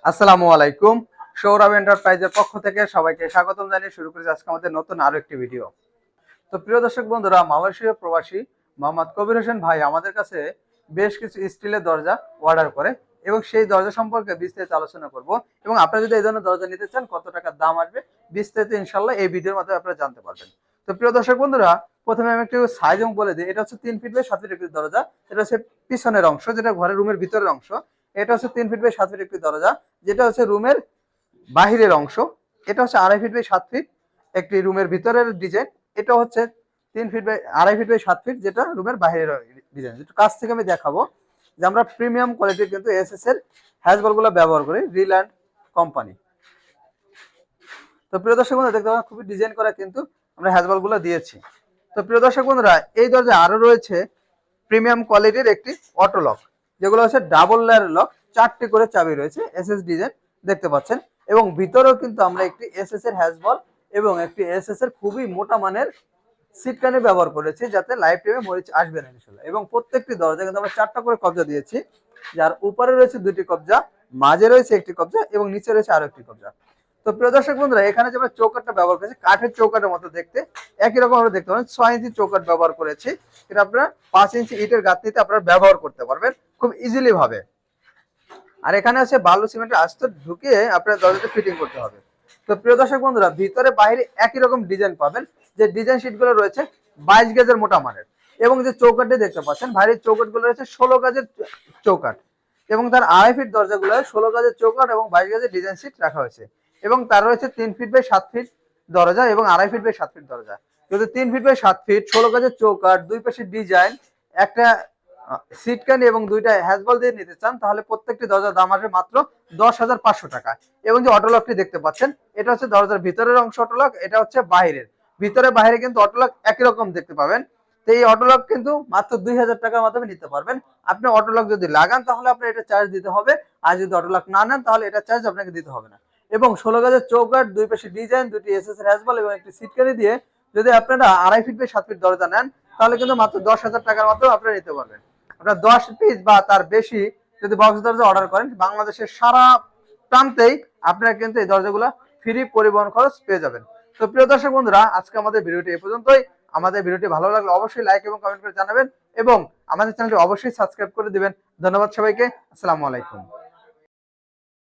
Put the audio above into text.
আসসালামু আলাইকুম। সৌরভ এন্টারপ্রাইজের পক্ষ থেকে সবাইকে স্বাগতম জানিয়ে শুরু করেছি আজকে আমাদের নতুন আরো একটি ভিডিও। তো প্রিয় দর্শক বন্ধুরা, মালয়েশিয়া প্রবাসী মোহাম্মদ কবির হোসেন ভাই আমাদের কাছে বেশ কিছু স্টিলের দরজা অর্ডার করে এবং সেই দরজা সম্পর্কে বিস্তারিত আলোচনা করব এবং আপনারা যদি এই ধরনের দরজা নিতে চান কত টাকা দাম আসবে বিস্তারিত ইনশাল্লাহ এই ভিডিওর মাধ্যমে আপনারা জানতে পারবেন। তো প্রিয় দর্শক বন্ধুরা, প্রথমে আমি একটু সাইজ বলে দিই। এটা হচ্ছে 3 ফিট বাই 7 ফিট একটি দরজা। এটা হচ্ছে পিছনের অংশ, যেটা ঘরের রুমের ভিতরের অংশ। এটা হচ্ছে 3 ফিট বাই 7 ফিট একটি দরজা, যেটা হচ্ছে রুমের বাহিরের অংশ। এটা হচ্ছে 2.5 ফিট বাই 7 ফিট একটি রুমের ভিতরের ডিজাইন। এটা হচ্ছে 3 feet by 2.5 feet by 7 feet, যেটা রুমের বাইরের ডিজাইন। একটু কাছ থেকে আমি দেখাবো যে আমরা প্রিমিয়াম কোয়ালিটির কিন্তু এসএস এর হ্যাজবলগুলো ব্যবহার করি, রিল্যান্ড কোম্পানি। তো প্রিয় দর্শক বন্ধুরা, দেখতে পাচ্ছেন খুবই ডিজাইন করা কিন্তু আমরা হ্যাজবলগুলো দিয়েছি। তো প্রিয় দর্শক বন্ধুরা, এই দরজায় আরো রয়েছে প্রিমিয়াম কোয়ালিটির একটি অটো লক, যেগুলো হচ্ছে ডাবল লেয়ার লক, 4টি করে চাবি রয়েছে, এসএস ডিজাইন দেখতে পাচ্ছেন। এবং ভিতরেও কিন্তু আমরা একটি এসএস এর হ্যাজবল এবং একটি এসএস এর খুবই মোটা মানের সিটকানি ব্যবহার করেছি, যাতে লাইফ টাইমে মরিচ আসবে না ইনশাআল্লাহ। এবং প্রত্যেকটি দরজা কিন্তু আমরা 4টা করে কবজা দিয়েছি, যার উপরে রয়েছে 2টি কবজা, মাঝে রয়েছে একটি কবজা এবং নিচে রয়েছে আরো একটি কবজা। তো প্রিয় দর্শক বন্ধুরা, এখানে যে আমরা চৌকাটটা ব্যবহার করেছি কাঠের চৌকাটের মতো দেখতে, একই রকম আমরা দেখতে পাবেন 6 ইঞ্চি চৌকাট ব্যবহার করেছি। এটা আপনারা 5 ইঞ্চি ইটের গাঁথনিতে আপনারা ব্যবহার করতে পারবেন খুব ইজিলি ভাবে। আর এখানে আছে বালু সিমেন্টের আস্তর ঢুকিয়ে আপনার দরজাতে ফিটিং করতে হবে। তো প্রিয় দর্শক বন্ধুরা, ভিতরে বাইরে একই রকম ডিজাইন পাবেন। যে ডিজাইন শিটগুলো রয়েছে 22 গেজের মোটা মানের, এবং যে চৌকাটটি দেখতে পাচ্ছেন ভারী চৌকাটগুলো রয়েছে 16 গেজের চৌকাট, এবং তার 2.5 ফিট দরজাগুলো 16 গেজের চৌকাট এবং 22 গেজের ডিজাইন শিট রাখা হয়েছে। এবং তার রয়েছে 3 ফিট বাই 7 ফিট দরজা এবং 2.5 ফিট বাই 7 ফিট দরজা। যদি 3 ফিট বাই 7 ফিট 16 গেজের চৌকাট, দুই পাশে ডিজাইন, একটা সিটকানি এবং 2টা হ্যাজবল দিয়ে নিতে চান, তাহলে প্রত্যেকটি দরজার দাম আসবে মাত্র 10,500 টাকা। এবং যে অটোলকটি দেখতে পাচ্ছেন, এটা হচ্ছে দরজার ভিতরের অংশ অটোলক, এটা হচ্ছে বাহিরের। ভিতরে বাইরে কিন্তু অটোলক একই রকম দেখতে পাবেন। তো এই অটোলক কিন্তু মাত্র 2,000 টাকার মাধ্যমে নিতে পারবেন। আপনি অটোলক যদি লাগান তাহলে আপনার এটা চার্জ দিতে হবে, আর যদি অটোলক না নেন তাহলে এটা চার্জ আপনাকে দিতে হবে না। এবং 16 গেজের চৌকাট, দুই পাশে ডিজাইন, 2টি এসএস এর হ্যাজবল এবং একটি সিটকানি দিয়ে যদি আপনারা 2.5 ফিট বাই 7 ফিট দরজা নেন, তাহলে কিন্তু মাত্র 10,000 টাকার মাধ্যমে আপনারা নিতে পারবেন। আপনার 10 পিস বা তার বেশি যদি বক্স দরজা অর্ডার করেন, বাংলাদেশের সারা প্রান্তেই আপনারা কিন্তু এই দরজাগুলো ফ্রি পরিবহন খরচ পেয়ে যাবেন। তো প্রিয় দর্শক বন্ধুরা, আজকে আমাদের ভিডিওটি এই পর্যন্তই। আমাদের ভিডিওটি ভালো লাগলে অবশ্যই লাইক এবং কমেন্ট করে জানাবেন এবং আমাদের চ্যানেলটি অবশ্যই সাবস্ক্রাইব করে দিবেন। ধন্যবাদ সবাইকে। আসসালামু আলাইকুম।